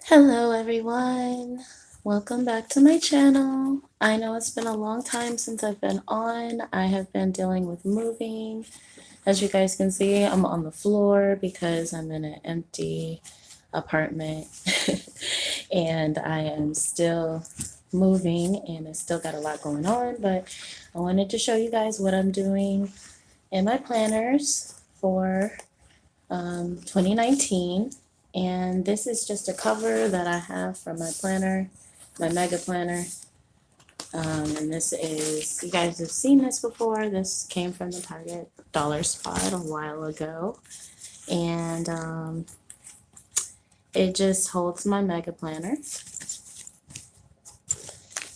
Hello everyone, welcome back to my channel. I know it's been a long time since I've been on. I have been dealing with moving. As you guys can see, I'm on the floor because I'm in an empty apartment and I am still moving and I still got a lot going on, but I wanted to show you guys what I'm doing in my planners for 2019. And this is just a cover that I have from my planner, my mega planner. And this is, you guys have seen this before. This came from the Target dollar spot a while ago. And it just holds my mega planner.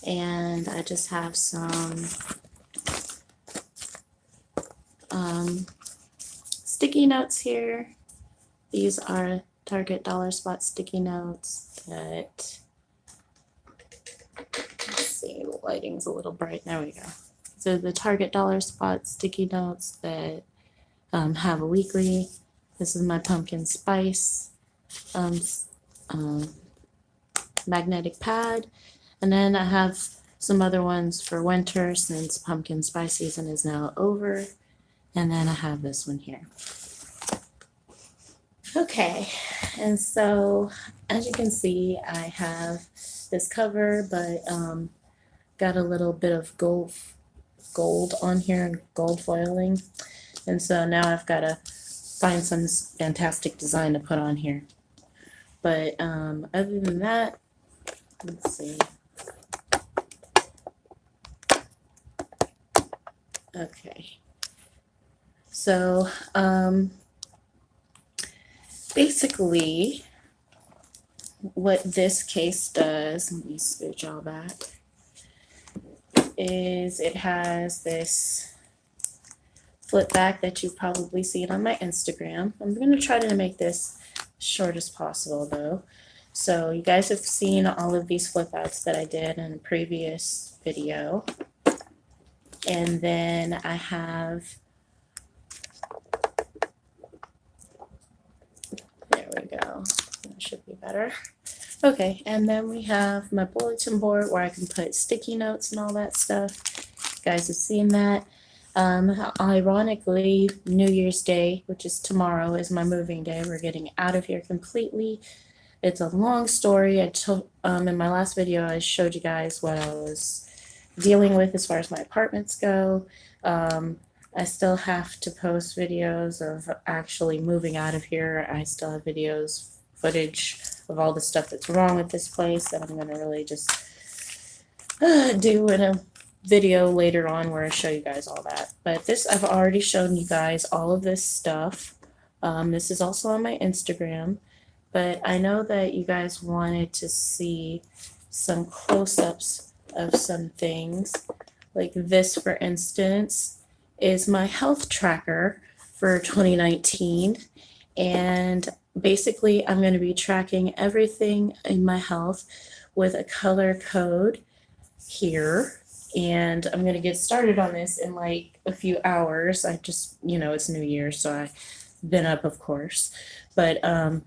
And I just have some sticky notes here. These are Target dollar spot sticky notes that, let's see, the lighting's a little bright. There we go. So the Target dollar spot sticky notes that have a weekly. This is my pumpkin spice magnetic pad. And then I have some other ones for winter since pumpkin spice season is now over. And then I have this one here. Okay, and so as you can see, I have this cover, but got a little bit of gold on here, gold foiling. And so now I've got to find some fantastic design to put on here. But other than that, let's see. Okay. So basically what this case does, let me scooch all back, is it has this flip back that you've probably seen on my Instagram. I'm going to try to make this short as possible though. So you guys have seen all of these flip outs that I did in a previous video. And then I have, there we go, that should be better. Okay, and then we have my bulletin board where I can put sticky notes and all that stuff. You guys have seen that. Ironically, New Year's Day, which is tomorrow, is my moving day. We're getting out of here completely. It's a long story. I told in my last video, I showed you guys what I was dealing with as far as my apartments go. I still have to post videos of actually moving out of here. I still have footage of all the stuff that's wrong with this place that I'm going to really just do in a video later on where I show you guys all that. But this, I've already shown you guys all of this stuff. This is also on my Instagram, but I know that you guys wanted to see some close-ups of some things. Like this, for instance, is my health tracker for 2019. And basically, I'm going to be tracking everything in my health with a color code here. And I'm going to get started on this in like a few hours. I just, it's New Year, so I've been up, of course. But I'm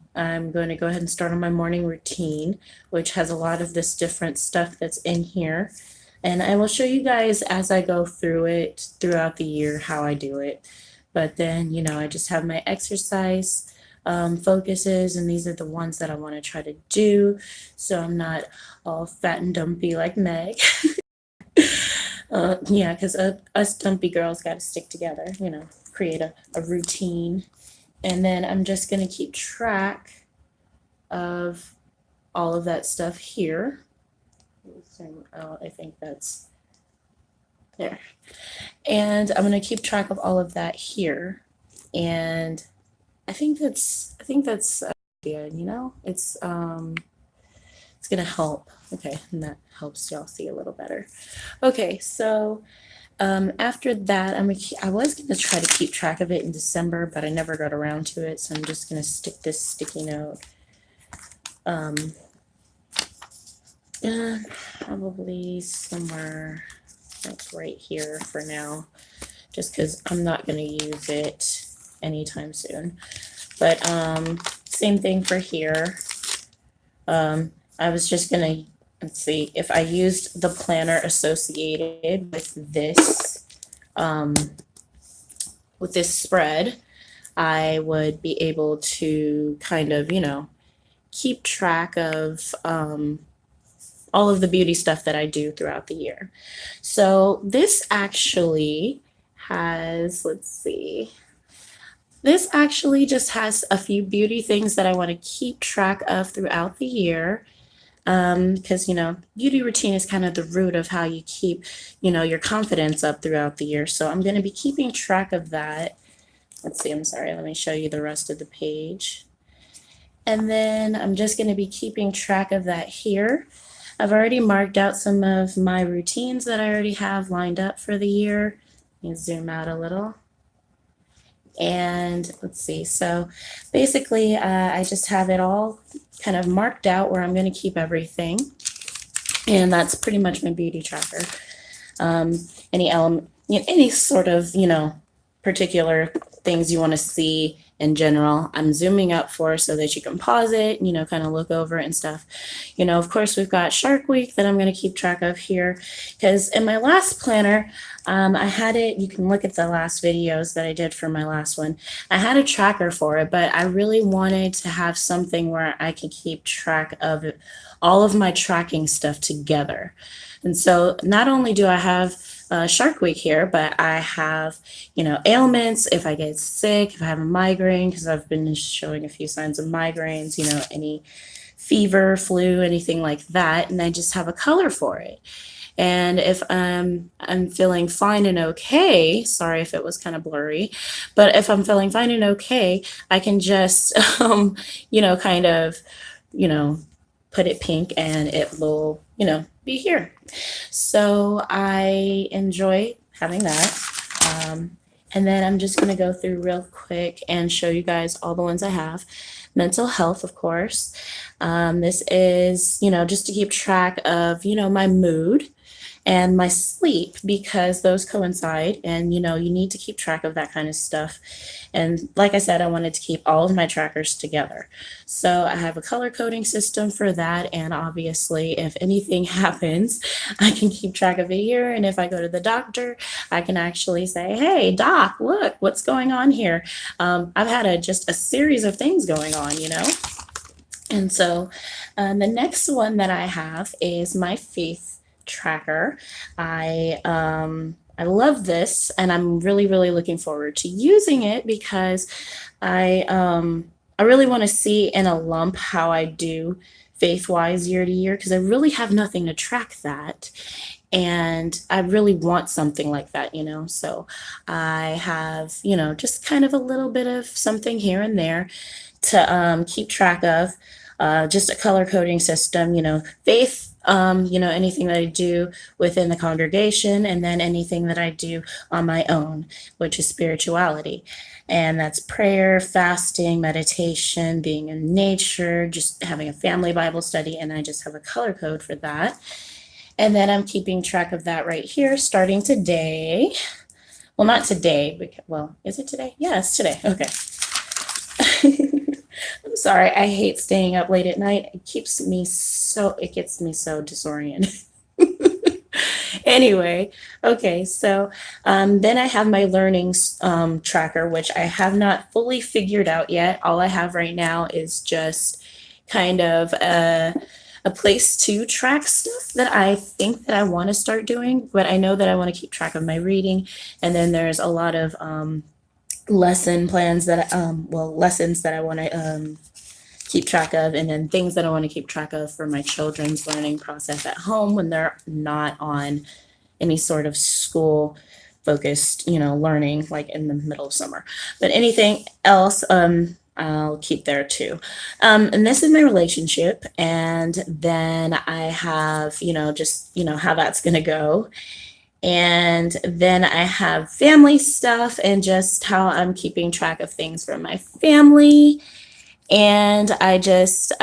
going to go ahead and start on my morning routine, which has a lot of this different stuff that's in here. And I will show you guys as I go through it throughout the year how I do it. But then, I just have my exercise focuses, and these are the ones that I want to try to do so I'm not all fat and dumpy like Meg. Yeah, because us dumpy girls got to stick together, create a routine. And then I'm just going to keep track of all of that stuff here. Zoom out, I think that's there. And I'm going to keep track of all of that here. And I think that's good, it's going to help. Okay, and that helps y'all see a little better. Okay, so after that, I was going to try to keep track of it in December, but I never got around to it, so I'm just going to stick this sticky note probably somewhere that's right here for now, just because I'm not going to use it anytime soon. But same thing for here. I was just gonna, let's see, if I used the planner associated um, with this spread, I would be able to kind of, keep track of all of the beauty stuff that I do throughout the year. So this actually has, let's see, this actually just has a few beauty things that I want to keep track of throughout the year. Because, beauty routine is kind of the root of how you keep, your confidence up throughout the year. So I'm going to be keeping track of that. Let's see, I'm sorry, let me show you the rest of the page. And then I'm just going to be keeping track of that here. I've already marked out some of my routines that I already have lined up for the year. Let me zoom out a little. And let's see, so basically I just have it all kind of marked out where I'm going to keep everything. And that's pretty much my beauty tracker. Any element, any sort of, particular things you want to see in general, I'm zooming up for so that you can pause it, kind of look over it and stuff. Of course, we've got Shark Week that I'm going to keep track of here, because in my last planner, I had it, you can look at the last videos that I did for my last one. I had a tracker for it, but I really wanted to have something where I could keep track of it, all of my tracking stuff together. And so not only do I have Shark Week here, but I have, ailments, if I get sick, if I have a migraine, because I've been showing a few signs of migraines, any fever, flu, anything like that, and I just have a color for it. And if I'm feeling fine and okay, sorry if it was kind of blurry, but if I'm feeling fine and okay, I can just, kind of, put it pink and it will, be here. So I enjoy having that. And then I'm just going to go through real quick and show you guys all the ones I have. Mental health, of course. This is, just to keep track of, my mood and my sleep, because those coincide, and you need to keep track of that kind of stuff. And like I said, I wanted to keep all of my trackers together. So I have a color coding system for that, and obviously if anything happens, I can keep track of it here. And if I go to the doctor, I can actually say, hey doc, look what's going on here. I've had just a series of things going on. And so the next one that I have is my faith tracker. I love this, and I'm really, really looking forward to using it, because I really want to see in a lump how I do faith-wise year to year, because I really have nothing to track that. And I really want something like that, So I have, just kind of a little bit of something here and there to keep track of. Just a color coding system, faith, anything that I do within the congregation, and then anything that I do on my own, which is spirituality. And that's prayer, fasting, meditation, being in nature, just having a family Bible study, and I just have a color code for that. And then I'm keeping track of that right here, starting today. Well, not today, because, is it today? Yeah, it's today. Okay. I'm sorry, I hate staying up late at night. It gets me so disoriented. Anyway, okay, so then I have my learning tracker, which I have not fully figured out yet. All I have right now is just kind of a place to track stuff that I think that I want to start doing, but I know that I want to keep track of my reading. And then there's a lot of lesson plans that lessons that I want to keep track of, and then things that I want to keep track of for my children's learning process at home when they're not on any sort of school focused, learning, like in the middle of summer. But anything else, I'll keep there too. And this is my relationship, and then I have, just, how that's going to go. And then I have family stuff and just how I'm keeping track of things from my family. And I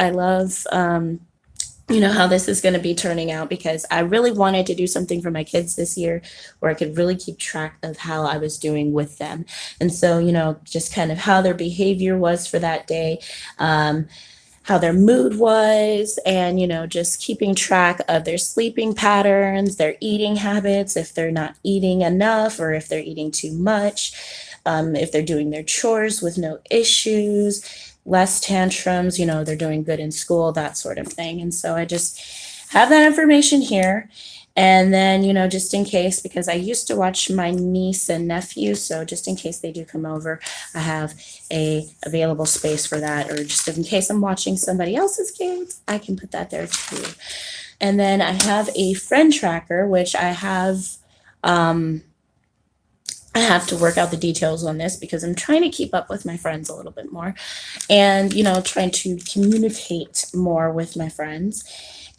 love, how this is going to be turning out, because I really wanted to do something for my kids this year where I could really keep track of how I was doing with them. And so, just kind of how their behavior was for that day. how their mood was, and just keeping track of their sleeping patterns, their eating habits, if they're not eating enough or if they're eating too much, if they're doing their chores with no issues, less tantrums, they're doing good in school, that sort of thing. And so I just have that information here. And then, just in case, because I used to watch my niece and nephew, so just in case they do come over, I have a available space for that, or just in case I'm watching somebody else's kids, I can put that there too. And then I have a friend tracker, which I have to work out the details on this because I'm trying to keep up with my friends a little bit more and, trying to communicate more with my friends.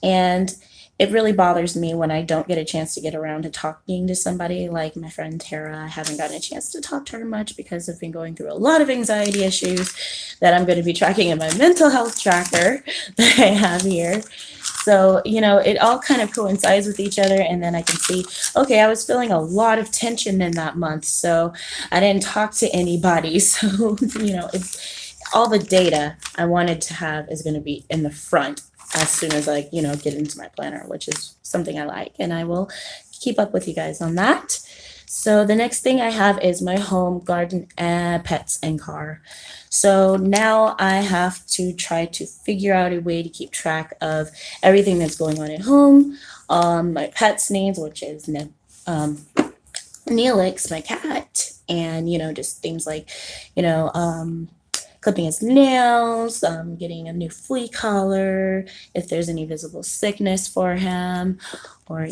And it really bothers me when I don't get a chance to get around to talking to somebody like my friend Tara. I haven't gotten a chance to talk to her much because I've been going through a lot of anxiety issues that I'm going to be tracking in my mental health tracker that I have here. So, it all kind of coincides with each other. And then I can see, okay, I was feeling a lot of tension in that month. So I didn't talk to anybody. So, it's all the data I wanted to have is going to be in the front as soon as I, get into my planner, which is something I like. And I will keep up with you guys on that. So the next thing I have is my home, garden, pets, and car. So now I have to try to figure out a way to keep track of everything that's going on at home, my pet's needs, which is Neelix, my cat, and just things like, clipping his nails, getting a new flea collar, if there's any visible sickness for him, or,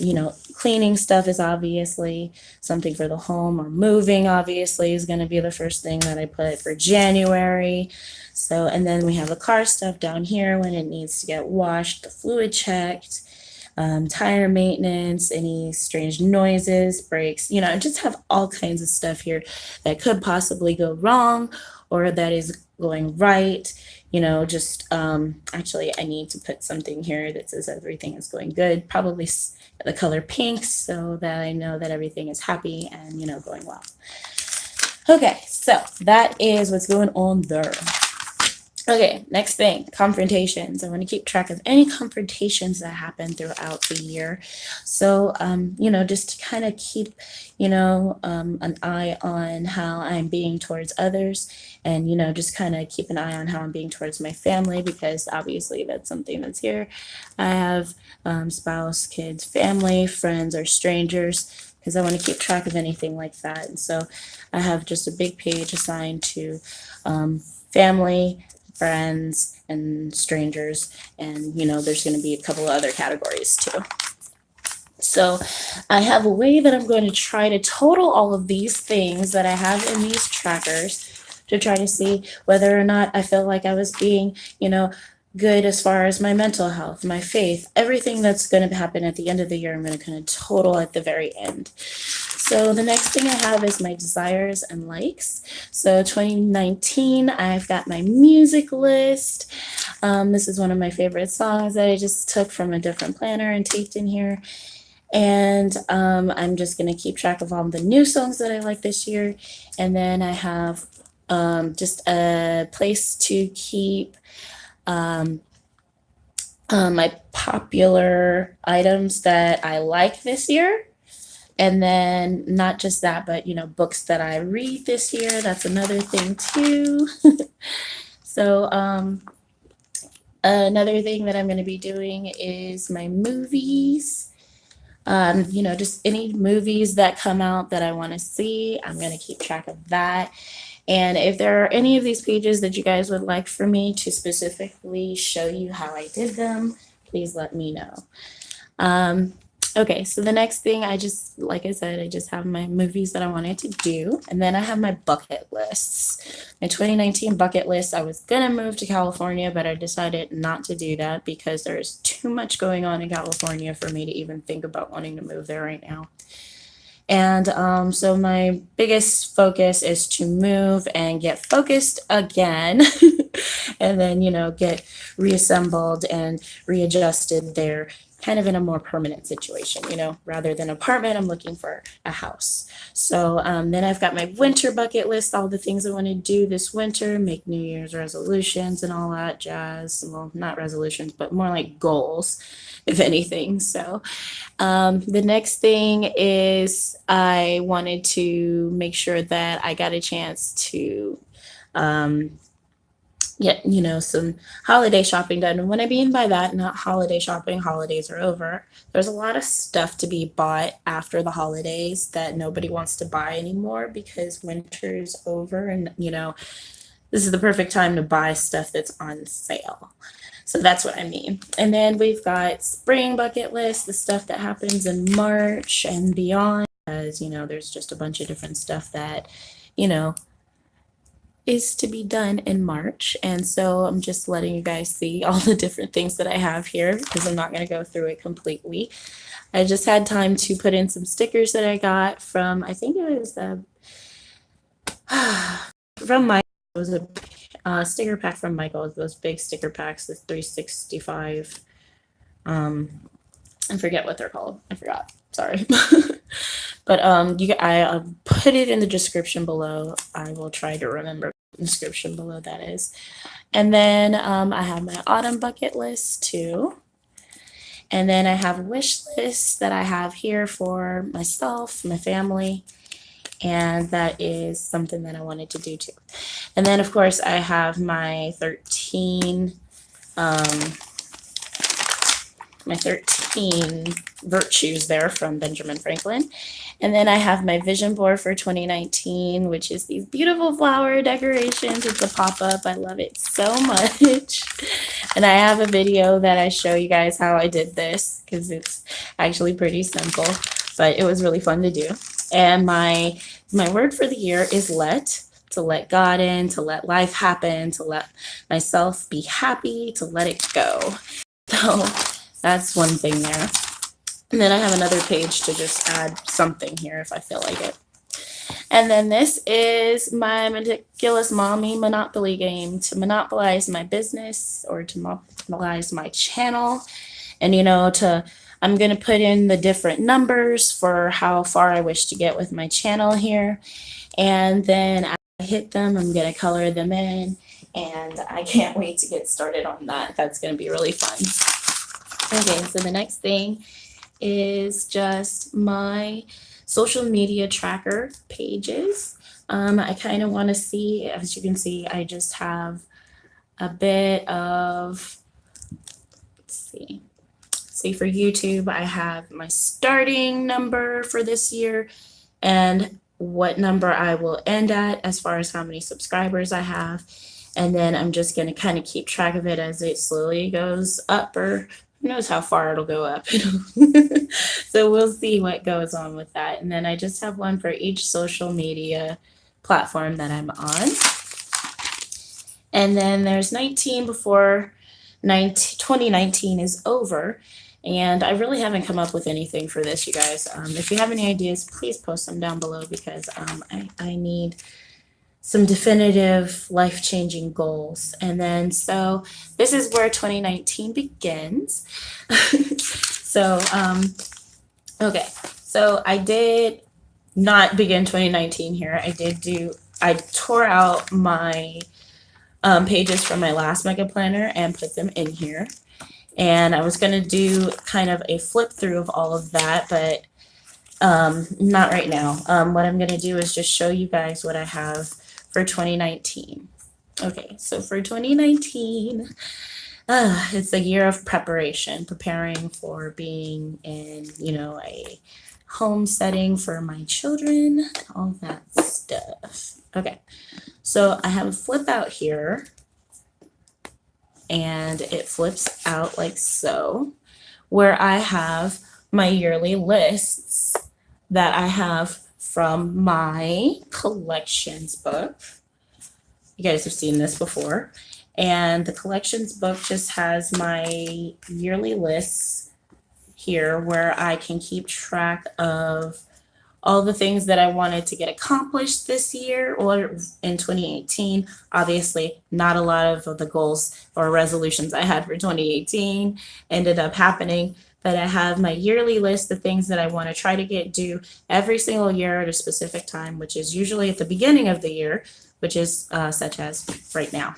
cleaning stuff is obviously something for the home, or moving obviously is going to be the first thing that I put for January. So, and then we have the car stuff down here when it needs to get washed, the fluid checked, tire maintenance, any strange noises, brakes, just have all kinds of stuff here that could possibly go wrong or that is going right. Actually, I need to put something here that says everything is going good, probably the color pink, so that I know that everything is happy and, going well. Okay, so that is what's going on there. Okay, next thing, confrontations. I want to keep track of any confrontations that happen throughout the year. So, just to kind of keep, an eye on how I'm being towards others and, just kind of keep an eye on how I'm being towards my family, because obviously that's something that's here. I have spouse, kids, family, friends, or strangers, because I want to keep track of anything like that. And so I have just a big page assigned to family, friends, and strangers, and there's going to be a couple of other categories too. So I have a way that I'm going to try to total all of these things that I have in these trackers to try to see whether or not I feel like I was being, good as far as my mental health, my faith, everything that's going to happen at the end of the year. I'm going to kind of total at the very end. So the next thing I have is my desires and likes. So 2019, I've got my music list. This is one of my favorite songs that I just took from a different planner and taped in here. And I'm just going to keep track of all the new songs that I like this year. And then I have just a place to keep my popular items that I like this year. And then not just that, but, books that I read this year. That's another thing too. So another thing that I'm going to be doing is my movies. Just any movies that come out that I want to see, I'm going to keep track of that. And if there are any of these pages that you guys would like for me to specifically show you how I did them, please let me know. Okay, so the next thing, like I said, I just have my movies that I wanted to do, and then I have my bucket lists. My 2019 bucket list, I was gonna move to California, but I decided not to do that because there's too much going on in California for me to even think about wanting to move there right now. And so my biggest focus is to move and get focused again and then, get reassembled and readjusted there, kind of in a more permanent situation, rather than apartment, I'm looking for a house. So then I've got my winter bucket list, all the things I want to do this winter, make New Year's resolutions and all that jazz. Well, not resolutions, but more like goals, if anything. So the next thing is I wanted to make sure that I got a chance to get, some holiday shopping done. And what I mean by that, not holiday shopping, holidays are over. There's a lot of stuff to be bought after the holidays that nobody wants to buy anymore because winter's over and, this is the perfect time to buy stuff that's on sale. So that's what I mean. And then we've got spring bucket list, the stuff that happens in March and beyond, as there's just a bunch of different stuff that, is to be done in March. And so I'm just letting you guys see all the different things that I have here because I'm not going to go through it completely. I just had time to put in some stickers that I got from, I think it was from Michael. It was a sticker pack from Michael, those big sticker packs, the 365. I forget what they're called. I forgot. Sorry. But I put it in the description below. I will try to remember the description below, that is. And then I have my autumn bucket list too. And then I have a wish list that I have here for myself, my family, and that is something that I wanted to do too. And then of course I have my 13 virtues there from Benjamin Franklin. And then I have my vision board for 2019, which is these beautiful flower decorations. It's a pop-up. I love it so much. And I have a video that I show you guys how I did this because it's actually pretty simple, but it was really fun to do. And my word for the year is let. To let God in, to let life happen, to let myself be happy, to let it go. So that's one thing there. And then I have another page to just add something here if I feel like it. And then this is my Meticulous Mommy Monopoly game to monopolize my business or to monopolize my channel. And, I'm going to put in the different numbers for how far I wish to get with my channel here. And then I hit them, I'm going to color them in. And I can't wait to get started on that. That's going to be really fun. Okay, so the next thing is just my social media tracker pages. I kind of want to see, as you can see, I just have a bit of, let's see. See, for YouTube, I have my starting number for this year and what number I will end at as far as how many subscribers I have. And then I'm just going to kind of keep track of it as it slowly goes up, or who knows how far it'll go up. So we'll see what goes on with that. And then I just have one for each social media platform that I'm on. And then there's 19 before 2019 is over. And I really haven't come up with anything for this, you guys. If you have any ideas, please post them down below because I need some definitive life-changing goals. And then so this is where 2019 begins. So okay, so I did not begin 2019 here. I tore out my pages from my last Mega Planner and put them in here. And I was going to do kind of a flip through of all of that, but not right now. What I'm going to do is just show you guys what I have for 2019. Okay, so for 2019, it's a year of preparing for being in, a home setting for my children, all that stuff. Okay, so I have a flip out here, and it flips out like so, where I have my yearly lists that I have from my collections book. You guys have seen this before. And the collections book just has my yearly lists here where I can keep track of all the things that I wanted to get accomplished this year or in 2018. Obviously, not a lot of the goals or resolutions I had for 2018 ended up happening, but I have my yearly list of things that I want to try to get due every single year at a specific time, which is usually at the beginning of the year, which is such as right now.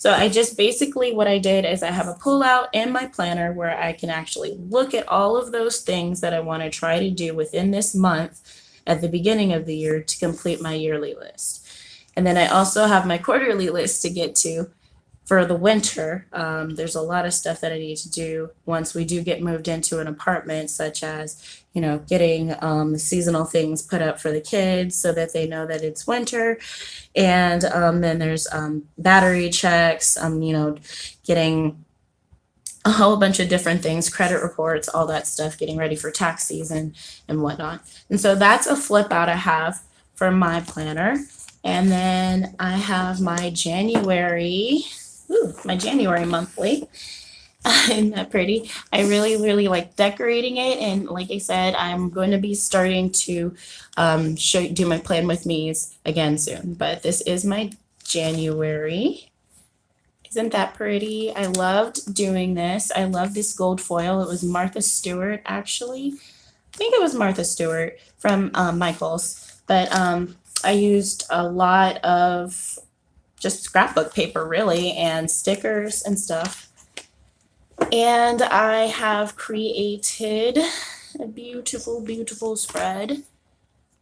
So I just basically what I did is I have a pullout in my planner where I can actually look at all of those things that I want to try to do within this month at the beginning of the year to complete my yearly list. And then I also have my quarterly list to get to for the winter. There's a lot of stuff that I need to do once we do get moved into an apartment, such as, you know, getting seasonal things put up for the kids so that they know that it's winter. And then there's battery checks, you know, getting a whole bunch of different things, credit reports, all that stuff, getting ready for tax season and whatnot. And so that's a flip out I have for my planner. And then I have my January monthly. Isn't that pretty? I really, really like decorating it. And like I said, I'm going to be starting to do my plan with me's again soon. But this is my January. Isn't that pretty? I loved doing this. I love this gold foil. It was Martha Stewart, actually. I think it was Martha Stewart from Michaels. But I used a lot of just scrapbook paper, really, and stickers and stuff. And I have created a beautiful, beautiful spread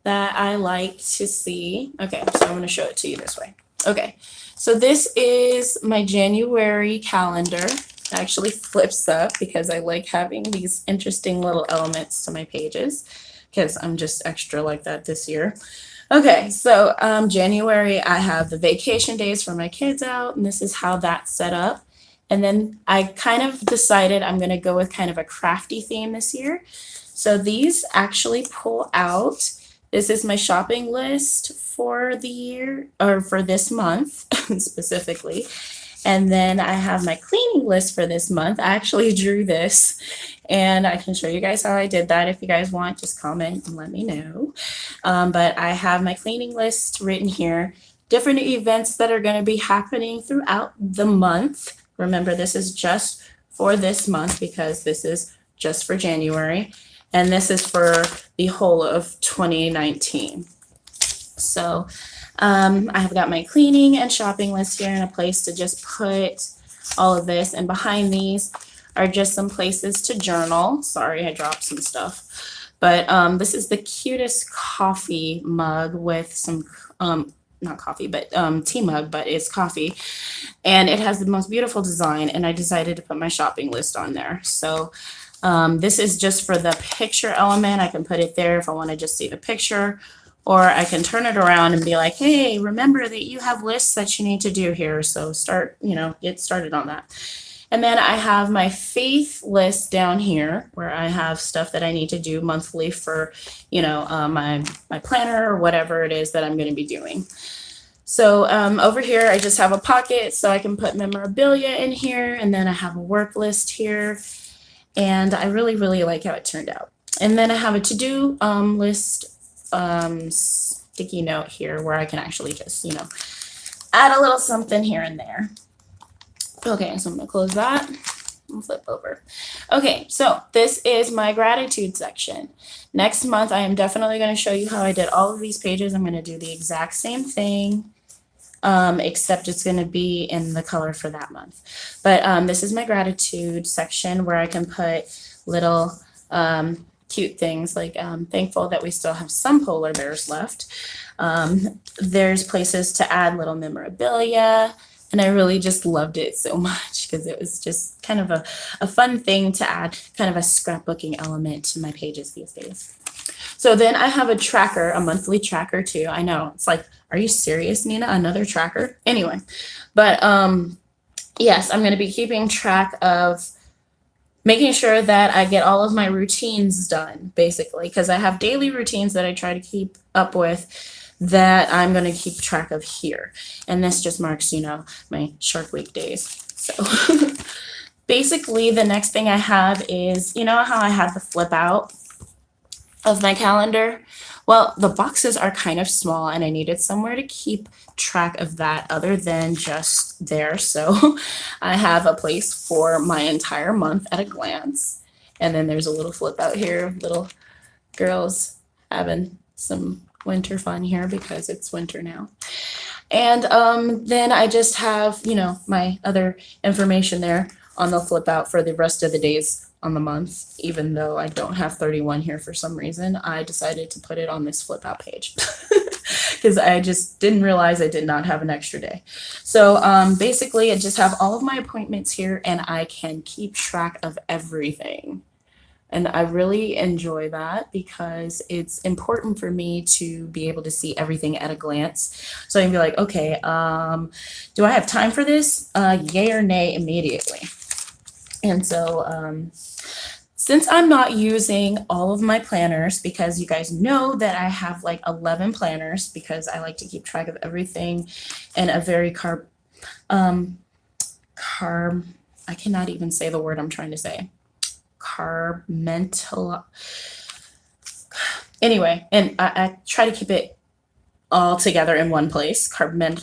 that I like to see. Okay, so I'm going to show it to you this way. Okay, so this is my January calendar. It actually flips up because I like having these interesting little elements to my pages because I'm just extra like that this year. Okay, so January, I have the vacation days for my kids out, and this is how that's set up. And then I kind of decided I'm going to go with kind of a crafty theme this year. So these actually pull out. This is my shopping list for the year, or for this month specifically. And then I have my cleaning list for this month. I actually drew this, and I can show you guys how I did that. If you guys want, just comment and let me know. But I have my cleaning list written here. Different events that are going to be happening throughout the month. Remember, this is just for this month because this is just for January. And this is for the whole of 2019. So I have got my cleaning and shopping list here and a place to just put all of this. And behind these are just some places to journal. Sorry, I dropped some stuff. But this is the cutest coffee mug with some, not coffee, but tea mug, but it's coffee. And it has the most beautiful design. And I decided to put my shopping list on there. So this is just for the picture element. I can put it there if I want to just see the picture. Or I can turn it around and be like, hey, remember that you have lists that you need to do here. So start, get started on that. And then I have my faith list down here where I have stuff that I need to do monthly for, my planner or whatever it is that I'm going to be doing. So over here, I just have a pocket so I can put memorabilia in here. And then I have a work list here. And I really, really like how it turned out. And then I have a to-do list sticky note here where I can actually just, add a little something here and there. Okay, so I'm gonna close that and flip over. Okay, so this is my gratitude section. Next month, I am definitely gonna show you how I did all of these pages. I'm gonna do the exact same thing, except it's gonna be in the color for that month. But this is my gratitude section where I can put little cute things like thankful that we still have some polar bears left. There's places to add little memorabilia, and I really just loved it so much because it was just kind of a fun thing to add, kind of a scrapbooking element to my pages these days. So then I have a tracker, a monthly tracker too. I know, it's like, are you serious, Nina? Another tracker? Anyway, but yes, I'm going to be keeping track of making sure that I get all of my routines done, basically, because I have daily routines that I try to keep up with that I'm going to keep track of here. And this just marks, my Shark Week days. So basically, the next thing I have is, how I had the flip out? of my calendar. Well, the boxes are kind of small and I needed somewhere to keep track of that other than just there. So I have a place for my entire month at a glance. And then there's a little flip out here, little girls having some winter fun here because it's winter now. And then I just have, my other information there on the flip out for the rest of the days on the month. Even though I don't have 31 here for some reason, I decided to put it on this flip out page because I just didn't realize I did not have an extra day. So basically, I just have all of my appointments here and I can keep track of everything. And I really enjoy that because it's important for me to be able to see everything at a glance. So I can be like, okay, do I have time for this? Yay or nay immediately. And so since I'm not using all of my planners, because you guys know that I have like 11 planners because I like to keep track of everything in a very I cannot even say the word I'm trying to say. Anyway, and I try to keep it all together in one place. Can't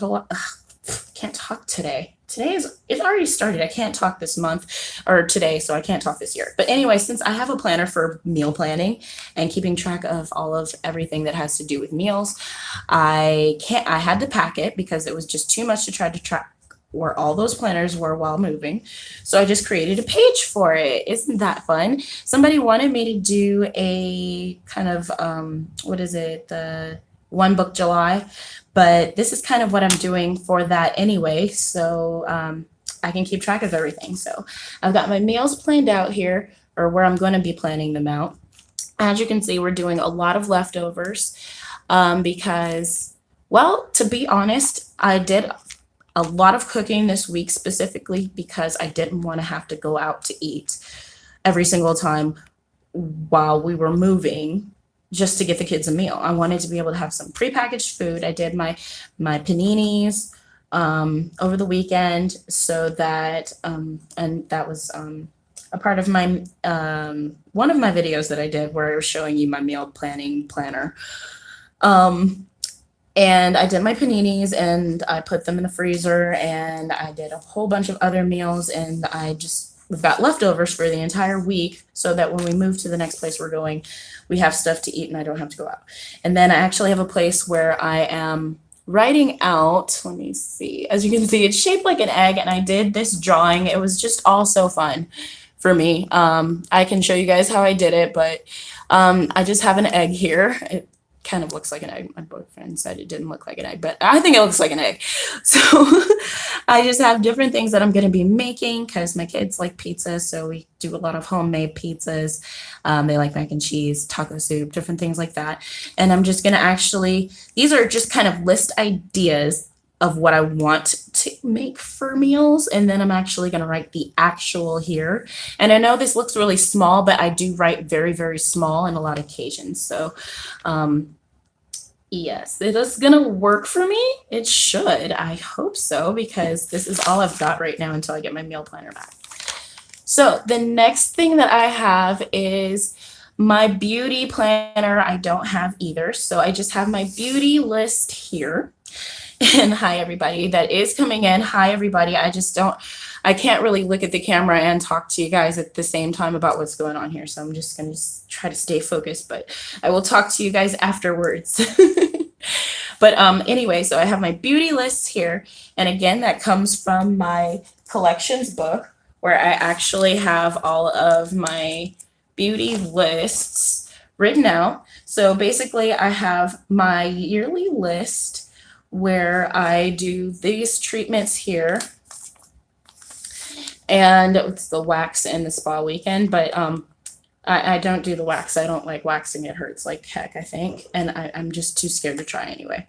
talk today. It's already started. I can't talk this month or today, so I can't talk this year. But anyway, since I have a planner for meal planning and keeping track of all of everything that has to do with meals, I had to pack it because it was just too much to try to track where all those planners were while moving. So I just created a page for it. Isn't that fun? Somebody wanted me to do a kind of, the One Book July, but this is kind of what I'm doing for that anyway. So I can keep track of everything. So I've got my meals planned out here, or where I'm going to be planning them out. As you can see, we're doing a lot of leftovers because, well, to be honest, I did a lot of cooking this week specifically because I didn't want to have to go out to eat every single time while we were moving just to get the kids a meal. I wanted to be able to have some prepackaged food. I did my paninis over the weekend so that and that was a part of my one of my videos that I did where I was showing you my meal planning planner. And I did my paninis and I put them in the freezer and I did a whole bunch of other meals and we've got leftovers for the entire week so that when we move to the next place we're going, we have stuff to eat and I don't have to go out. And then I actually have a place where I am writing out, let me see, as you can see, it's shaped like an egg and I did this drawing. It was just all so fun for me. I can show you guys how I did it, but I just have an egg here. It kind of looks like an egg. My boyfriend said it didn't look like an egg, but I think it looks like an egg. So I just have different things that I'm going to be making because my kids like pizza. So we do a lot of homemade pizzas. They like mac and cheese, taco soup, different things like that. And I'm just going to these are just kind of list ideas of what I want to make for meals. And then I'm actually going to write the actual here. And I know this looks really small, but I do write very, very small in a lot of occasions. So yes, it is going to work for me. It should. I hope so, because this is all I've got right now until I get my meal planner back. So the next thing that I have is my beauty planner. I don't have either. So I just have my beauty list here. And hi, everybody that is coming in. Hi, everybody. I can't really look at the camera and talk to you guys at the same time about what's going on here. So I'm just going to try to stay focused, but I will talk to you guys afterwards. But anyway, so I have my beauty lists here. And again, that comes from my collections book where I actually have all of my beauty lists written out. So basically I have my yearly list where I do these treatments here. And it's the wax and the spa weekend, but I don't do the wax. I don't like waxing. It hurts like heck, I think. And I'm just too scared to try anyway.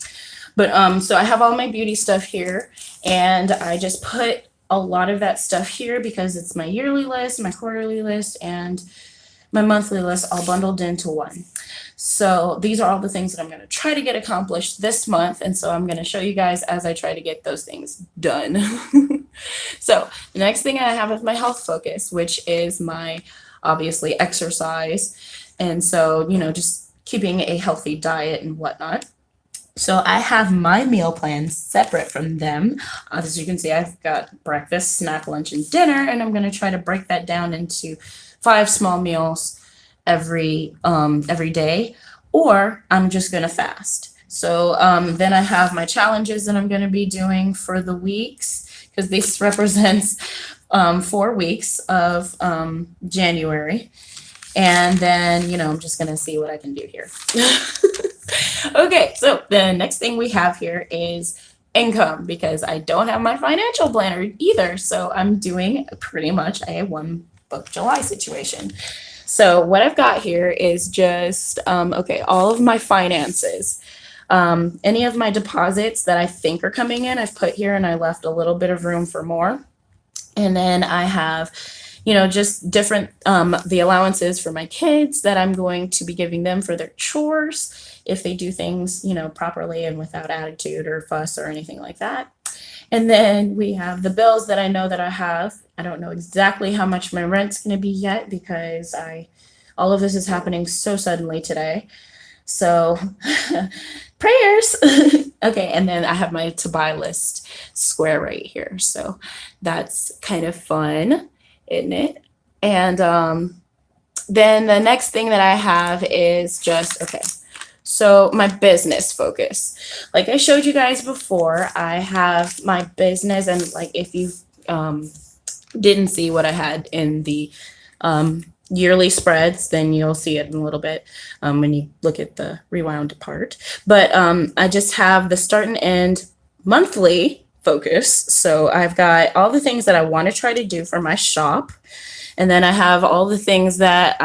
But so I have all my beauty stuff here and I just put a lot of that stuff here because it's my yearly list, my quarterly list, and my monthly list all bundled into one. So these are all the things that I'm going to try to get accomplished this month. And so I'm going to show you guys as I try to get those things done. So the next thing I have is my health focus, which is my obviously exercise. And so, just keeping a healthy diet and whatnot. So I have my meal plan separate from them. As you can see, I've got breakfast, snack, lunch, and dinner, and I'm going to try to break that down into 5 small meals every day, or I'm just going to fast. So then I have my challenges that I'm going to be doing for the weeks, because this represents 4 weeks of January. And then, I'm just going to see what I can do here. Okay, so the next thing we have here is income, because I don't have my financial planner either. So I'm doing pretty much a one book July situation. So what I've got here is just, okay, all of my finances. Any of my deposits that I think are coming in, I've put here, and I left a little bit of room for more. And then I have, just different, the allowances for my kids that I'm going to be giving them for their chores if they do things, properly and without attitude or fuss or anything like that. And then we have the bills that I know that I have. I don't know exactly how much my rent's going to be yet, because all of this is happening so suddenly today. So prayers. Okay, and then I have my to buy list square right here. So that's kind of fun, isn't it? And then the next thing that I have is just, okay, so my business focus. Like I showed you guys before, I have my business, and like if you didn't see what I had in the yearly spreads, then you'll see it in a little bit when you look at the rewound part. But I just have the start and end monthly focus. So I've got all the things that I want to try to do for my shop. And then I have all the things that,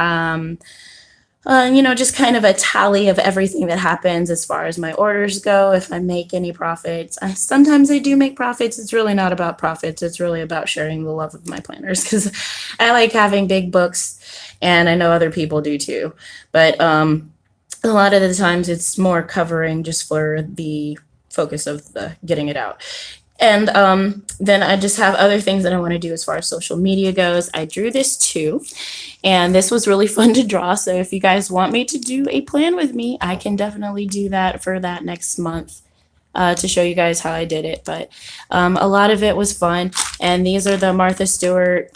just kind of a tally of everything that happens as far as my orders go. If I make any profits, sometimes I do make profits. It's really not about profits. It's really about sharing the love of my planners, because I like having big books, and I know other people do too. But a lot of the times it's more covering just for the focus of the getting it out. And then I just have other things that I want to do as far as social media goes. I drew this too, and this was really fun to draw. So if you guys want me to do a plan with me, I can definitely do that for that next month to show you guys how I did it. But a lot of it was fun. And these are the Martha Stewart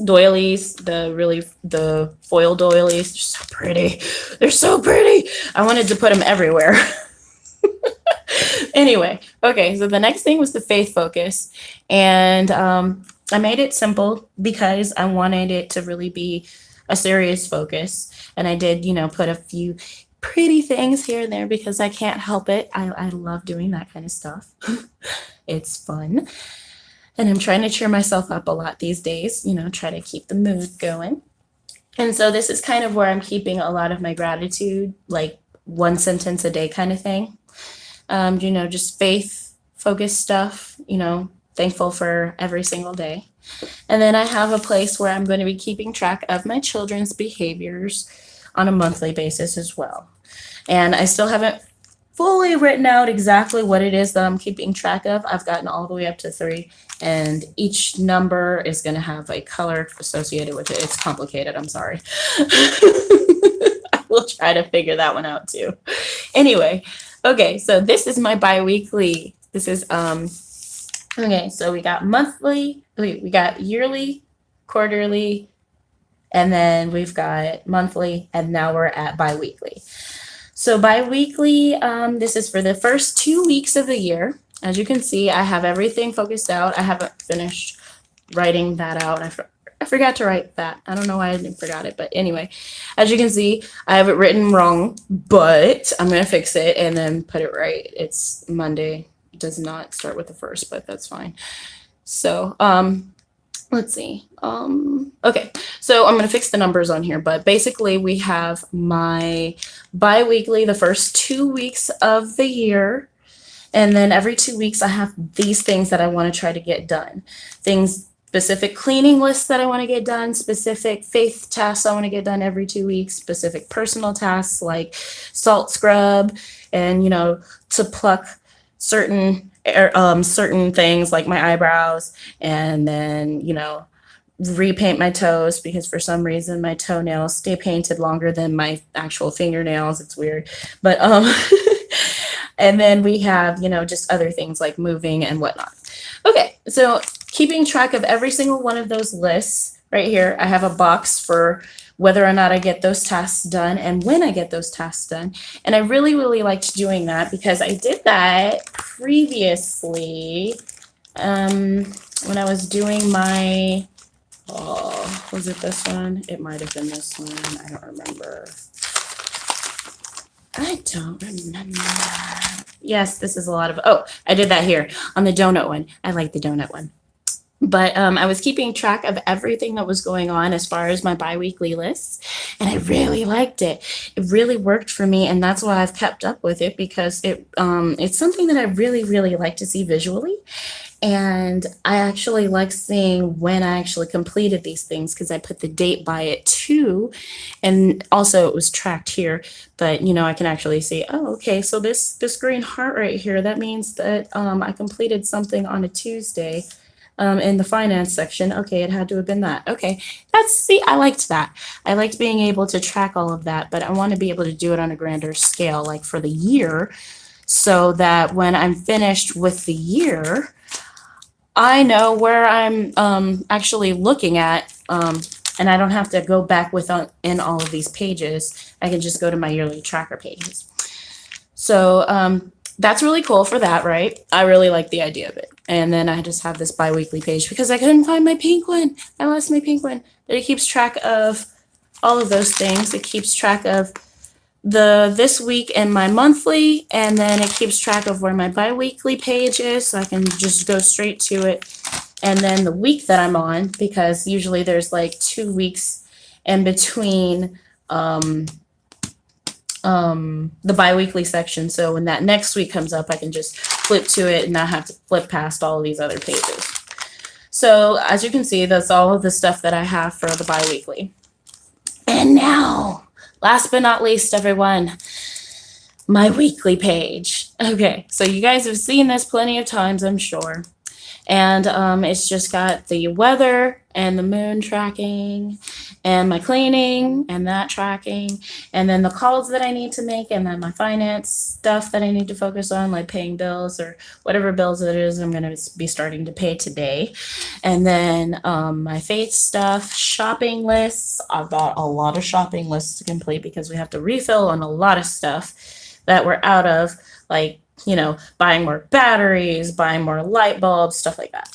doilies, the foil doilies. They're so pretty. They're so pretty. I wanted to put them everywhere. Anyway, okay, so the next thing was the faith focus. And I made it simple because I wanted it to really be a serious focus. And I did, put a few pretty things here and there because I can't help it. I love doing that kind of stuff. It's fun. And I'm trying to cheer myself up a lot these days, try to keep the mood going. And so this is kind of where I'm keeping a lot of my gratitude, like 1 sentence a day kind of thing. Just faith focused stuff, thankful for every single day. And then I have a place where I'm going to be keeping track of my children's behaviors on a monthly basis as well. And I still haven't fully written out exactly what it is that I'm keeping track of. I've gotten all the way up to 3, and each number is going to have a color associated with it. It's complicated. I'm sorry. I will try to figure that one out too. Anyway. Okay, so this is my bi-weekly. This is, okay, so we got monthly, we got yearly, quarterly, and then we've got monthly, and now we're at bi-weekly. So bi-weekly, this is for the first 2 weeks of the year. As you can see, I have everything focused out. I haven't finished writing that out. I forgot to write that. I don't know why I didn't forgot it, but anyway, as you can see, I have it written wrong, but I'm going to fix it and then put it right. It's Monday. It does not start with the 1st, but that's fine. So, let's see. Okay, so I'm going to fix the numbers on here, but basically we have my bi-weekly, the first 2 weeks of the year. And then every 2 weeks I have these things that I want to try to get done. Specific cleaning lists that I want to get done, specific faith tasks I want to get done every 2 weeks, specific personal tasks like salt scrub and, to pluck certain things like my eyebrows, and then, repaint my toes because for some reason my toenails stay painted longer than my actual fingernails. It's weird. But and then we have, you know, just other things like moving and whatnot. Okay, so keeping track of every single one of those lists right here. I have a box for whether or not I get those tasks done and when I get those tasks done. And I really, really liked doing that because I did that previously when I was doing my, oh, was it this one? It might have been this one. I don't remember. I don't remember. Yes, this is a lot of, oh, I did that here on the donut one. I like the donut one. But I was keeping track of everything that was going on as far as my biweekly lists, and I really liked it. It really worked for me, and that's why I've kept up with it because it's something that I really, really like to see visually. And I actually like seeing when I actually completed these things because I put the date by it too. And also it was tracked here, but you know, I can actually see, oh, okay, so this green heart right here, that means that I completed something on a Tuesday in the finance section. Okay, it had to have been that. Okay, see, I liked that. I liked being able to track all of that, but I want to be able to do it on a grander scale, like for the year, so that when I'm finished with the year, I know where I'm actually looking at, and I don't have to go back in all of these pages. I can just go to my yearly tracker pages. So that's really cool for that, right? I really like the idea of it. And then I just have this biweekly page because I couldn't find my pink one. I lost my pink one. But it keeps track of all of those things. It keeps track of this week and my monthly, and then it keeps track of where my biweekly page is, so I can just go straight to it. And then the week that I'm on, because usually there's like 2 weeks in between the biweekly section. So when that next week comes up, I can just flip to it and not have to flip past all of these other pages. So as you can see, that's all of the stuff that I have for the biweekly. And now, last but not least, everyone, my weekly page. Okay, so you guys have seen this plenty of times, I'm sure. And it's just got the weather and the moon tracking and my cleaning and that tracking, and then the calls that I need to make, and then my finance stuff that I need to focus on, like paying bills or whatever bills it is I'm going to be starting to pay today. And then my faith stuff, shopping lists. I've got a lot of shopping lists to complete because we have to refill on a lot of stuff that we're out of, like, you know, buying more batteries, buying more light bulbs, stuff like that.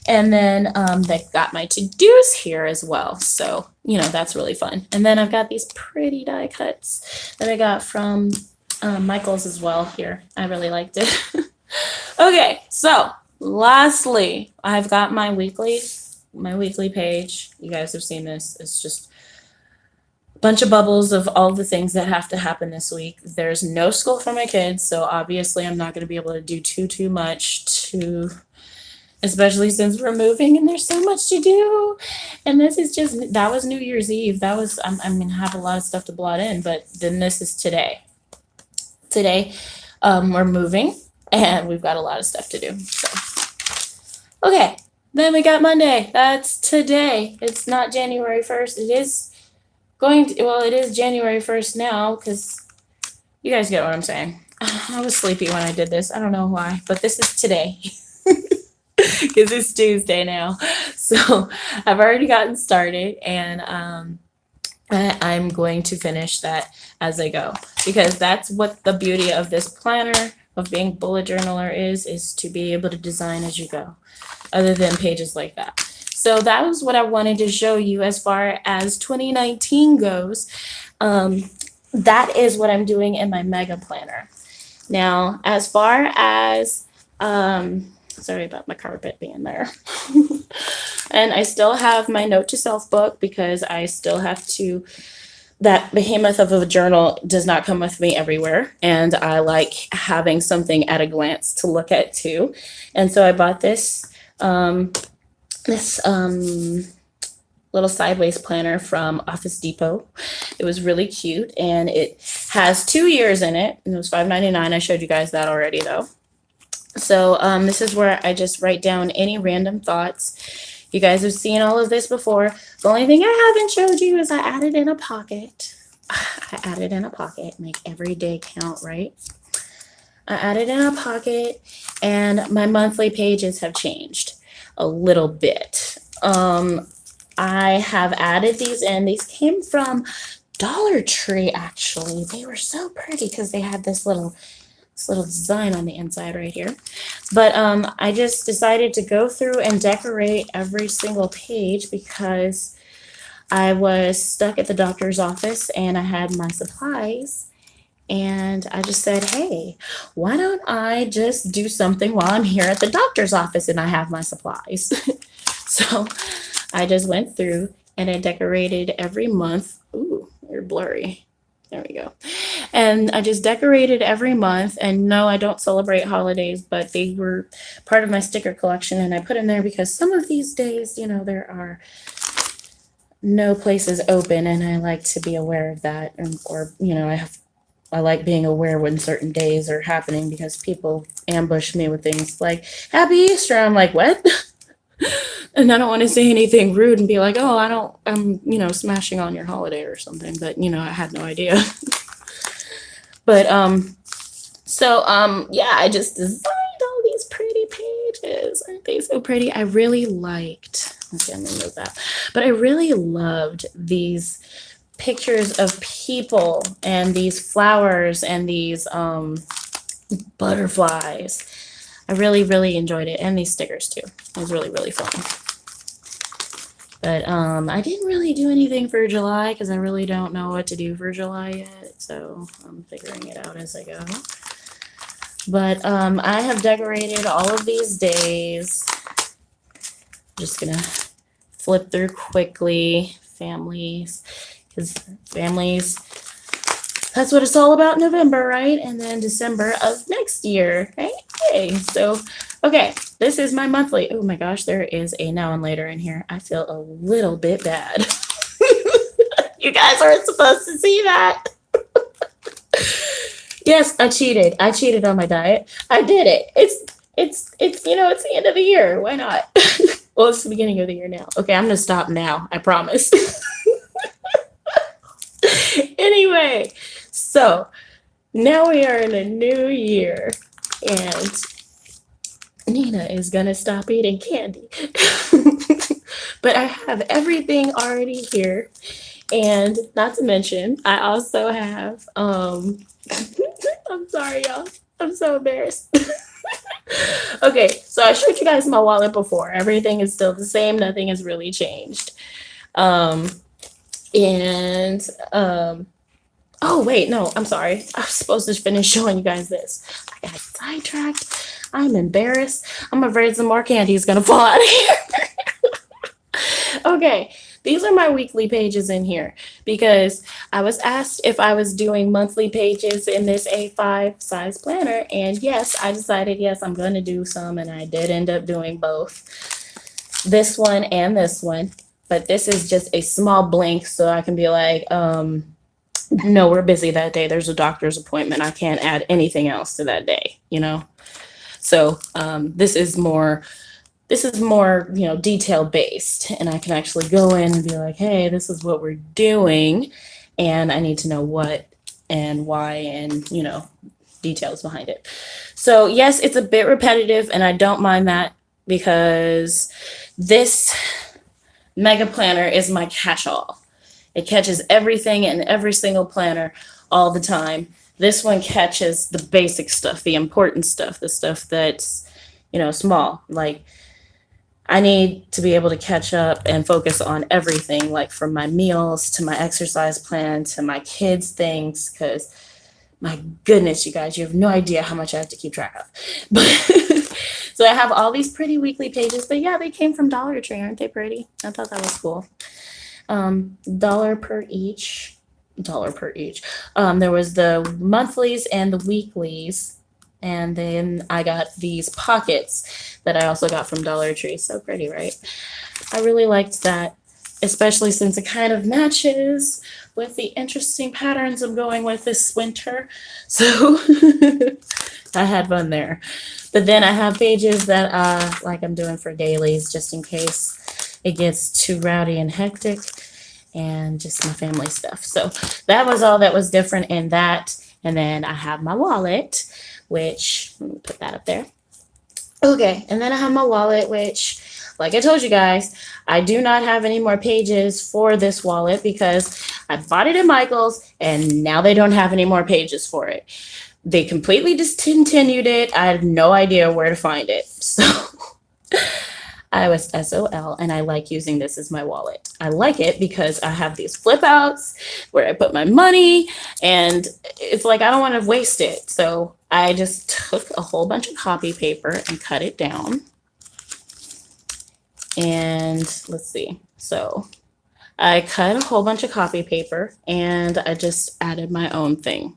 And then they've got my to-dos here as well. So, you know, that's really fun. And then I've got these pretty die cuts that I got from Michael's as well here. I really liked it. Okay, so lastly, I've got my weekly page. You guys have seen this. It's just bunch of bubbles of all the things that have to happen this week. There's no school for my kids, so obviously I'm not going to be able to do too much especially since we're moving and there's so much to do. And this is just, that was New Year's Eve. That was, I'm going to have a lot of stuff to blot in, but then this is today. Today, we're moving and we've got a lot of stuff to do. So, okay, then we got Monday. That's today. It's not January 1st. It is it is January 1st now, because you guys get what I'm saying. I was sleepy when I did this. I don't know why, but this is today. Because it's Tuesday now. So I've already gotten started, and I'm going to finish that as I go, because that's what the beauty of this planner, of being bullet journaler, is to be able to design as you go, other than pages like that. So that was what I wanted to show you as far as 2019 goes. That is what I'm doing in my mega planner. Now, as far as, sorry about my carpet being there. And I still have my note to self book, because I still have to, that behemoth of a journal does not come with me everywhere. And I like having something at a glance to look at too. And so I bought this, little sideways planner from Office Depot. It was really cute, and it has 2 years in it, and it was $5.99. I showed you guys that already though. So this is where I just write down any random thoughts. You guys have seen all of this before. The only thing I haven't showed you is I added in a pocket. I added in a pocket, make every day count, right? I added in a pocket, and my monthly pages have changed a little bit. I have added these in. These came from Dollar Tree, actually. They were so pretty because they had this little design on the inside right here. But I just decided to go through and decorate every single page because I was stuck at the doctor's office and I had my supplies. And I just said, hey, why don't I just do something while I'm here at the doctor's office and I have my supplies? So I just went through and I decorated every month. Ooh, you're blurry. There we go. And I just decorated every month. And no, I don't celebrate holidays, but they were part of my sticker collection. And I put them there because some of these days, you know, there are no places open. And I like to be aware of that. Or, you know, I like being aware when certain days are happening because people ambush me with things like Happy Easter. I'm like, what? And I don't want to say anything rude and be like, oh, I'm, you know, smashing on your holiday or something. But, you know, I had no idea. But, yeah, I just designed all these pretty pages. Aren't they so pretty? I really liked, okay, I'm gonna move that. But I really loved these pictures of people and these flowers and these butterflies. I really, really enjoyed it. And these stickers too. It was really, really fun. But I didn't really do anything for July because I really don't know what to do for July yet. So I'm figuring it out as I go. But I have decorated all of these days. Just gonna flip through quickly. Families. Because families, that's what it's all about in November, right? And then December of next year, right? Okay, so, okay, this is my monthly. Oh my gosh, there is a now and later in here. I feel a little bit bad. You guys aren't supposed to see that. Yes, I cheated. I cheated on my diet. I did it. It's you know, it's the end of the year. Why not? Well, it's the beginning of the year now. Okay, I'm gonna stop now. I promise. Anyway, so now we are in a new year and Nina is gonna stop eating candy. But I have everything already here. And not to mention, I also have I'm sorry, y'all. I'm so embarrassed. Okay, so I showed you guys my wallet before. Everything is still the same, nothing has really changed. Oh wait, no, I'm sorry. I was supposed to finish showing you guys this. I got sidetracked. I'm embarrassed. I'm afraid some more candy is gonna fall out of here. Okay, these are my weekly pages in here because I was asked if I was doing monthly pages in this A5 size planner, and yes, I decided yes, I'm gonna do some, and I did end up doing both. This one and this one. But this is just a small blank so I can be like, no, we're busy that day. There's a doctor's appointment. I can't add anything else to that day, you know? So this is more, you know, detail based. And I can actually go in and be like, hey, this is what we're doing. And I need to know what and why and, you know, details behind it. So yes, it's a bit repetitive and I don't mind that because this Mega Planner is my catch-all. It catches everything in every single planner all the time. This one catches the basic stuff, the important stuff, the stuff that's, you know, small. Like I need to be able to catch up and focus on everything, like from my meals to my exercise plan to my kids' things, because my goodness, you guys, you have no idea how much I have to keep track of. But so I have all these pretty weekly pages, but yeah, they came from Dollar Tree. Aren't they pretty? I thought that was cool. $1 per each. There was the monthlies and the weeklies. And then I got these pockets that I also got from Dollar Tree. So pretty, right? I really liked that, especially since it kind of matches with the interesting patterns I'm going with this winter. So I had fun there. But then I have pages that like I'm doing for dailies just in case it gets too rowdy and hectic and just my family stuff. So that was all that was different in that. And then I have my wallet, which, let me put that up there. Okay, and then I have my wallet, which, like I told you guys, I do not have any more pages for this wallet because I bought it at Michael's and now they don't have any more pages for it. They completely discontinued it. I have no idea where to find it. So I was SOL, and I like using this as my wallet. I like it because I have these flip outs where I put my money, and it's like I don't want to waste it. So I just took a whole bunch of copy paper and cut it down. And let's see. So I cut a whole bunch of copy paper and I just added my own thing.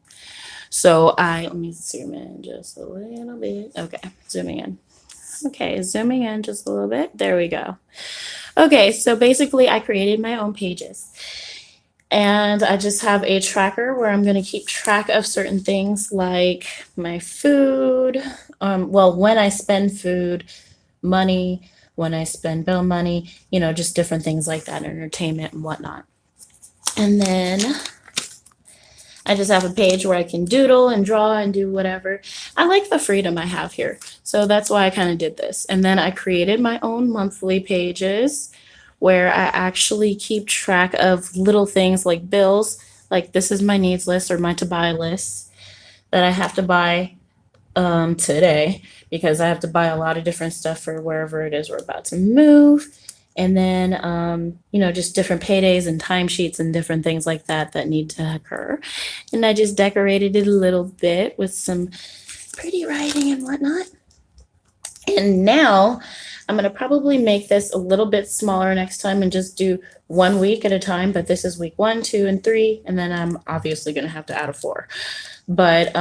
So let me zoom in just a little bit. Okay, zooming in. Okay, zooming in just a little bit. There we go. Okay, so basically I created my own pages. And I just have a tracker where I'm going to keep track of certain things like my food, well, when I spend food, money, when I spend bill money, you know, just different things like that, entertainment and whatnot. And then I just have a page where I can doodle and draw and do whatever. I like the freedom I have here. So that's why I kind of did this. And then I created my own monthly pages where I actually keep track of little things like bills. Like this is my needs list or my to buy list that I have to buy today because I have to buy a lot of different stuff for wherever it is we're about to move. And then, you know, just different paydays and timesheets and different things like that that need to occur. And I just decorated it a little bit with some pretty writing and whatnot. And now I'm going to probably make this a little bit smaller next time and just do 1 week at a time. But this is week 1, 2, and 3. And then I'm obviously going to have to add a 4. But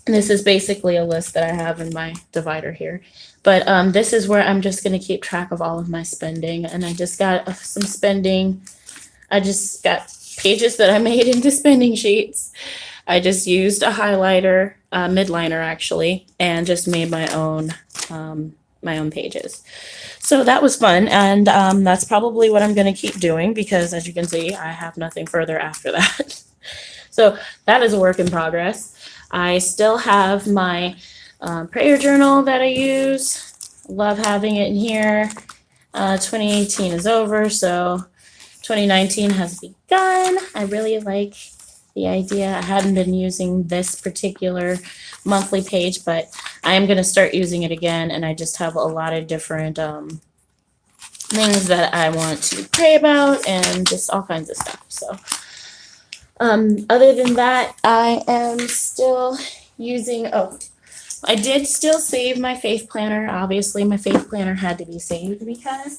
this is basically a list that I have in my divider here. But this is where I'm just going to keep track of all of my spending. And I just got some spending. I just got pages that I made into spending sheets. I just used a highlighter, midliner actually, and just made my own pages. So that was fun. And that's probably what I'm going to keep doing because as you can see, I have nothing further after that. So that is a work in progress. I still have my prayer journal that I use. Love having it in here. 2018 is over, so 2019 has begun. I really like the idea. I hadn't been using this particular monthly page, but I am going to start using it again, and I just have a lot of different things that I want to pray about and just all kinds of stuff. So other than that, I am still using, I did still save my faith planner. Obviously, my faith planner had to be saved because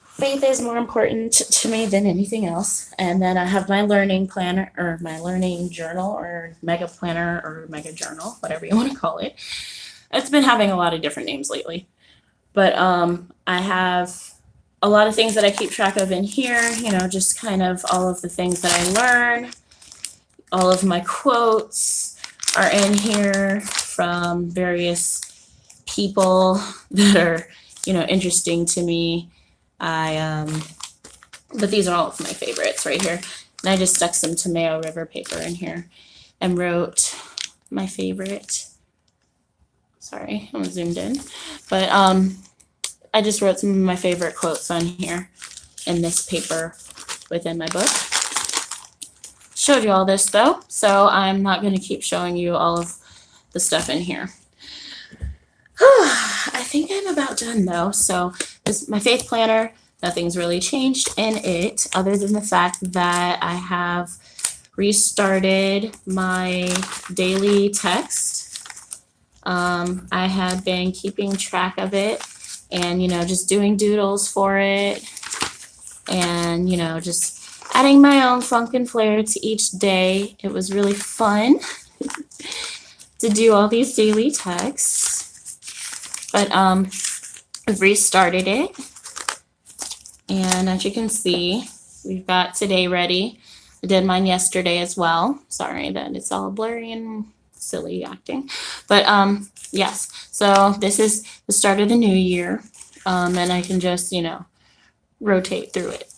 faith is more important to me than anything else. And then I have my learning planner or my learning journal or mega planner or mega journal, whatever you want to call it. It's been having a lot of different names lately. But I have a lot of things that I keep track of in here, you know, just kind of all of the things that I learn. All of my quotes are in here from various people that are, you know, interesting to me. But these are all of my favorites right here. And I just stuck some Tomeo River paper in here and wrote my favorite. Sorry, I'm zoomed in. But I just wrote some of my favorite quotes on here in this paper within my book. Showed you all this though, so I'm not going to keep showing you all of the stuff in here. I think I'm about done though. So this my faith planner, nothing's really changed in it other than the fact that I have restarted my daily text. I had been keeping track of it and, you know, just doing doodles for it and, you know, just adding my own funk and flair to each day. It was really fun to do all these daily texts. But I've restarted it. And as you can see, we've got today ready. I did mine yesterday as well. Sorry that it's all blurry and silly acting. But yes, so this is the start of the new year. And I can just, you know, rotate through it.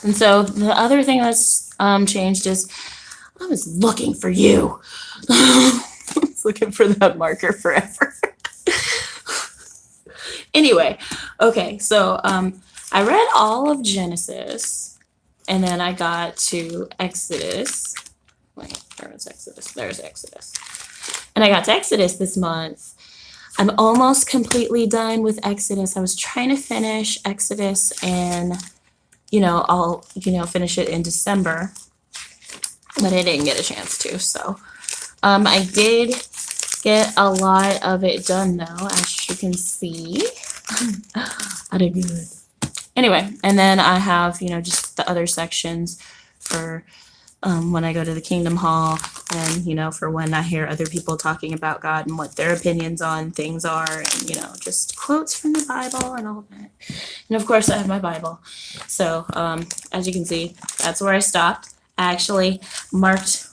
And so the other thing that's changed is I was looking for you. I was looking for that marker forever. Anyway, okay, so I read all of Genesis, and then I got to Exodus. Wait, where was Exodus? There's Exodus. And I got to Exodus this month. I'm almost completely done with Exodus. I was trying to finish Exodus and, I'll, finish it in December, but I didn't get a chance to. So I did get a lot of it done though, as you can see. I did good. Anyway, and then I have, just the other sections for when I go to the Kingdom Hall and, for when I hear other people talking about God and what their opinions on things are and, just quotes from the Bible and all that. And of course I have my Bible. So as you can see, that's where I stopped. I actually marked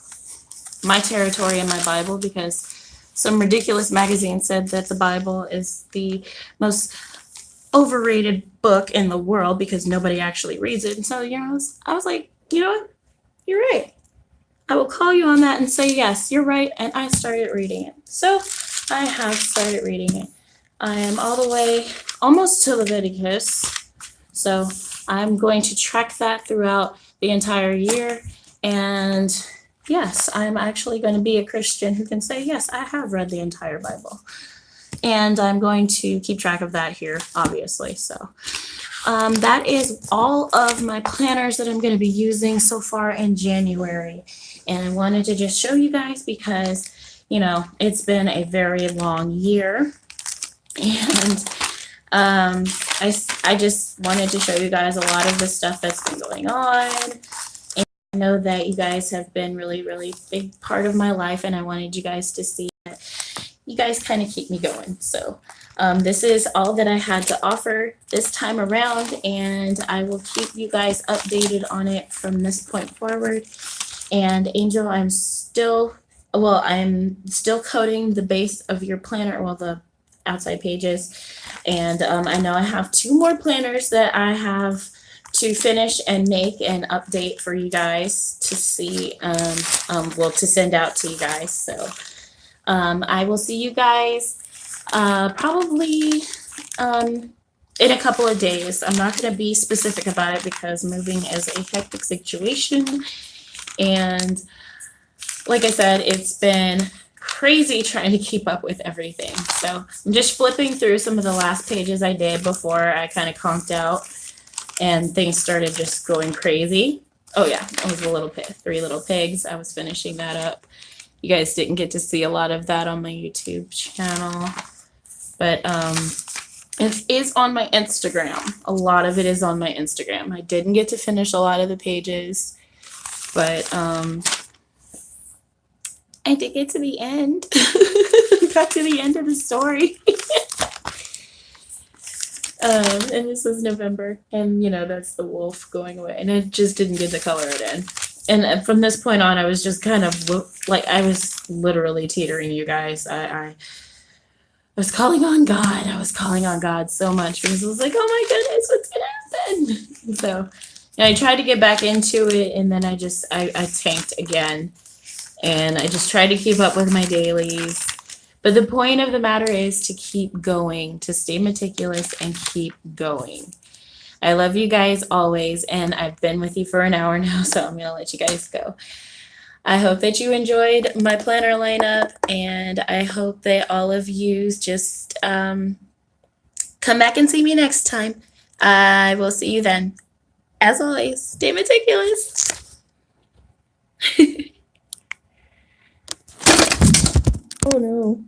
my territory in my Bible because some ridiculous magazine said that the Bible is the most overrated book in the world because nobody actually reads it. And so, I was like, you know what? You're right. I will call you on that and say, yes, you're right. And I started reading it. So I have started reading it. I am all the way almost to Leviticus. So I'm going to track that throughout the entire year. And yes, I'm actually going to be a Christian who can say, yes, I have read the entire Bible. And I'm going to keep track of that here, obviously. So that is all of my planners that I'm going to be using so far in January. And I wanted to just show you guys because, it's been a very long year. And I just wanted to show you guys a lot of the stuff that's been going on. And I know that you guys have been really, really big part of my life. And I wanted you guys to see that you guys kind of keep me going. So this is all that I had to offer this time around, and I will keep you guys updated on it from this point forward. And Angel, I'm still coating the base of your planner, the outside pages. And I know I have 2 more planners that I have to finish and make and update for you guys to see, to send out to you guys. So I will see you guys probably in a couple of days. I'm not going to be specific about it because moving is a hectic situation. And like I said, it's been crazy trying to keep up with everything. So I'm just flipping through some of the last pages I did before I kind of conked out and things started just going crazy. Oh yeah, it was a little pig, 3 Little Pigs. I was finishing that up. You guys didn't get to see a lot of that on my YouTube channel, but it is on my Instagram. A lot of it is on my Instagram. I didn't get to finish a lot of the pages, but I did get to the end. Got to the end of the story. And this was November, and that's the wolf going away, and I just didn't get to color it in. And from this point on, I was just kind of like, I was literally teetering, you guys. I was calling on God. I was calling on God so much because I was like, oh my goodness, what's going to happen? So I tried to get back into it, and then I tanked again. And I just tried to keep up with my dailies. But the point of the matter is to keep going, to stay meticulous and keep going. I love you guys always, and I've been with you for an hour now, so I'm going to let you guys go. I hope that you enjoyed my planner lineup, and I hope that all of you just come back and see me next time. I will see you then. As always, stay meticulous. Oh no.